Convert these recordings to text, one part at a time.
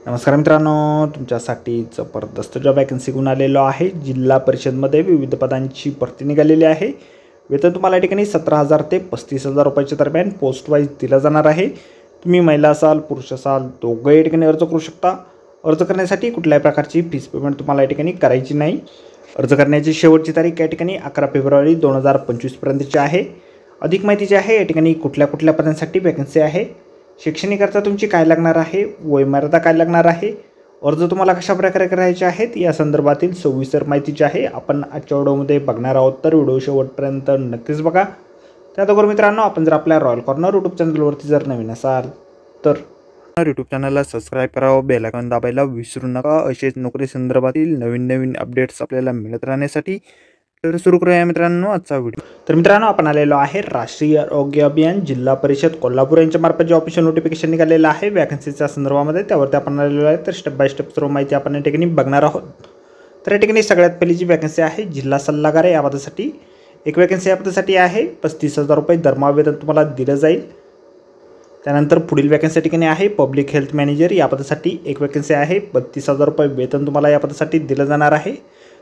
नमस्कार मित्रांनो, तुमच्यासाठी जबरदस्त जॉब वॅकन्सी घेऊन आलेलो आहे। जिल्हा परिषदमध्ये विविध पदांची भरती निघालेली आहे। वेतन तुम्हाला या ठिकाणी 17,000 ते 35,000 रुपयाच्या दरम्यान पोस्ट वाईज दिला जाणार आहे। तुम्ही महिला असाल पुरुष असाल दोघे या ठिकाणी अर्ज करू शकता। अर्ज करण्यासाठी कुठल्याही प्रकारची फीस पेमेंट तुम्हाला या ठिकाणी करायची नाही। अर्ज करण्याची शेवटची तारीख या ठिकाणी 11 फेब्रुवारी 2025 पर्यंतची आहे। अधिक माहिती जी आहे या ठिकाणी कुठल्या पदांसाठी वॅकन्सी आहे, शैक्षणिक अर्थ तुमची काय लागणार आहे, वयोमर्यादा काय लागणार आहे, अर्ज तुम्हाला कशा प्रकारे करायचे आहेत या संदर्भातील सविस्तर माहिती जी आहे आपण आजच्या व्हिडिओमध्ये बघणार आहोत। तर व्हिडिओ शेवटपर्यंत नक्कीच बघा। त्याचबरोबर मित्रांनो, आपण जर आपल्या रॉयल कॉर्नर यूट्यूब चॅनलवरती जर नवीन असाल तर यूट्यूब चॅनलला सबस्क्राईब करावं, बेल आयकॉन दाबायला विसरू नका। असेच नोकरी संदर्भातील नवीन अपडेट्स आपल्याला मिळत राहण्यासाठी। तर सुरू करूया मित्रांनो आजचा व्हिडिओ। तर मित्रांनो, आपण आलेलो आहे राष्ट्रीय आरोग्य अभियान जिल्हा परिषद कोल्हापूर यांच्या मार्फत जे ऑफिशियल नोटिफिकेशन निघालेलं आहे वॅकन्सीच्या संदर्भामध्ये, त्यावरती आपण आलेलो आहे। तर स्टेप बाय स्टेप सर्व माहिती आपण या ठिकाणी बघणार आहोत। तर या ठिकाणी सगळ्यात पहिली जी वॅकन्सी आहे जिल्हा सल्लागार या पदासाठी एक वॅकन्सी या पदासाठी आहे। 35,000 रुपये दरमहा वेतन तुम्हाला दिलं जाईल। त्यानंतर पुढील वॅकन्सी या ठिकाणी आहे पब्लिक हेल्थ मॅनेजर या पदासाठी एक वॅकन्सी आहे। 32,000 रुपये वेतन तुम्हाला या पदासाठी दिलं जाणार आहे।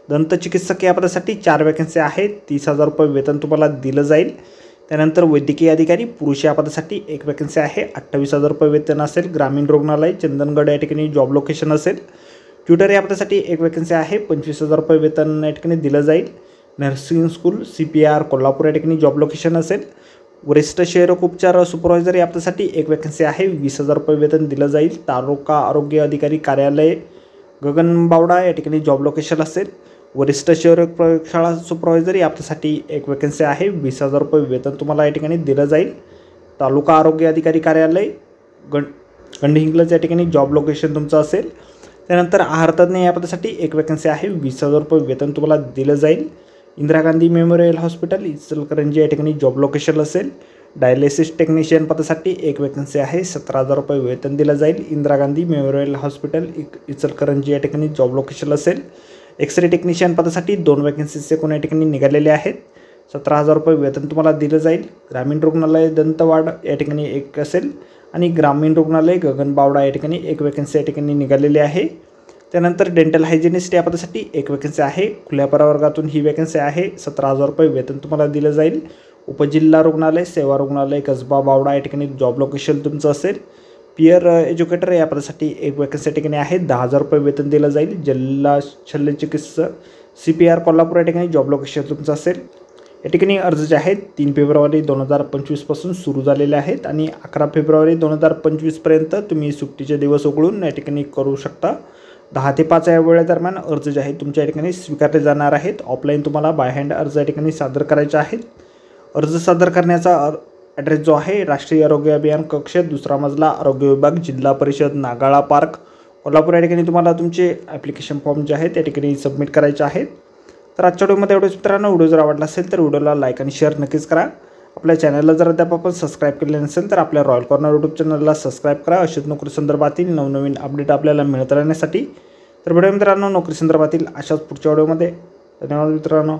दंत चिकित्सक या पदासाठी 4 वॅकन्सी आहेत। 30,000 रुपये वेतन तुम्हाला दिलं जाईल। त्यानंतर वैद्यकीय अधिकारी पुरुष या पदासाठी एक वॅकन्सी आहे। 28,000 रुपये वेतन असेल। ग्रामीण रुग्णालय चंदनगड या ठिकाणी जॉब लोकेशन असेल। ट्युटर या पदासाठी एक वॅकन्सी आहे। 25,000 रुपये वेतन या ठिकाणी दिलं जाईल। नर्सिंग स्कूल CPR कोल्हापूर या ठिकाणी जॉब लोकेशन असेल। वरिष्ठ क्षयरोग उपचार सुपरवायझर या पदासाठी एक वॅकन्सी आहे। 20,000 रुपये वेतन दिलं जाईल। तालुका आरोग्य अधिकारी कार्यालय गगनबावडा या ठिकाणी जॉब लोकेशन असेल। वरिष्ठ क्षयरोग प्रयोगशाळा सुपरवायझर या पदासाठी एक वॅकन्सी आहे। 20,000 रुपये वेतन तुम्हाला या ठिकाणी दिलं जाईल। तालुका आरोग्य अधिकारी कार्यालय गंडहिंग्लज या ठिकाणी जॉब लोकेशन तुमचं असेल। त्यानंतर आहारतज्ञ या पदासाठी एक वॅकन्सी आहे। 20,000 रुपये वेतन तुम्हाला दिलं जाईल। इंदिरा गांधी मेमोरियल हॉस्पिटल इचलकरंजी या ठिकाणी जॉब लोकेशन असेल। डायलिसिस टेक्निशियन पदासाठी एक वॅकन्सी आहे। 17,000 रुपये वेतन दिलं जाईल। इंदिरा गांधी मेमोरियल हॉस्पिटल इचलकरंजी या ठिकाणी जॉब लोकेशन असेल। एक्सरे टेक्निशियन पदासाठी 2 वॅकन्सीज एकूण या ठिकाणी निघालेले आहेत। 17,000 रुपये वेतन तुम्हाला दिलं जाईल। ग्रामीण रुग्णालय दंतवाड या ठिकाणी एक असेल आणि ग्रामीण रुग्णालय गगनबावडा या ठिकाणी एक वॅकन्सी या ठिकाणी निघालेली आहे। त्यानंतर डेंटल हायजिनिस्ट या पदासाठी एक वॅकन्सी आहे। खुल्या प्रवर्गातून ही वॅकन्सी आहे। 17,000 रुपये वेतन तुम्हाला दिलं जाईल। उपजिल्हा रुग्णालय सेवा रुग्णालय कसबा बावडा या ठिकाणी जॉब लोकेशन तुमचं असेल। पियर एज्युकेटर या पदासाठी एक वॅकन्सी या ठिकाणी आहे। 10,000 रुपये वेतन दिलं जाईल। जिल्हा शल्यचिकित्सक CPR कोल्हापूर या ठिकाणी जॉब लोकेशन तुमचं असेल। या ठिकाणी अर्ज जे आहेत 3 फेब्रुवारी 2025 पासून सुरू झालेले आहेत आणि 11 फेब्रुवारी 2025 पर्यंत तुम्ही सुट्टीचे दिवस उघडून या ठिकाणी करू शकता। 10 ते 5 या वेळेदरम्यान अर्ज जे आहेत तुमच्या या ठिकाणी स्वीकारले जाणार आहेत। ऑफलाईन तुम्हाला बाय हँड अर्ज या ठिकाणी सादर करायचे आहेत। अर्ज सादर करण्याचा ॲड्रेस जो आहे राष्ट्रीय आरोग्य अभियान कक्ष 2रा मजला आरोग्य विभाग जिल्हा परिषद नागाळा पार्क कोल्हापूर या ठिकाणी तुम्हाला तुमचे ॲप्लिकेशन फॉर्म जे आहेत त्या ठिकाणी सबमिट करायचे आहेत। तर आजच्या व्हिडिओमध्ये एवढंच मित्रांनो। व्हिडिओ जर आवडला असेल तर व्हिडिओला लाईक आणि शेअर नक्कीच करा। आपल्या चॅनलला जर अद्याप आपण सबस्क्राईब केले नसेल तर आपल्या रॉयल कॉर्नर यूट्यूब चॅनलला सबस्क्राईब करा। अशाच नोकरी संदर्भातील नवीन अपडेट आपल्याला मिळत राहण्यासाठी। तर व्हिडिओ मित्रांनो नोकरी संदर्भातील अशाच पुढच्या व्हिडिओमध्ये। धन्यवाद मित्रांनो।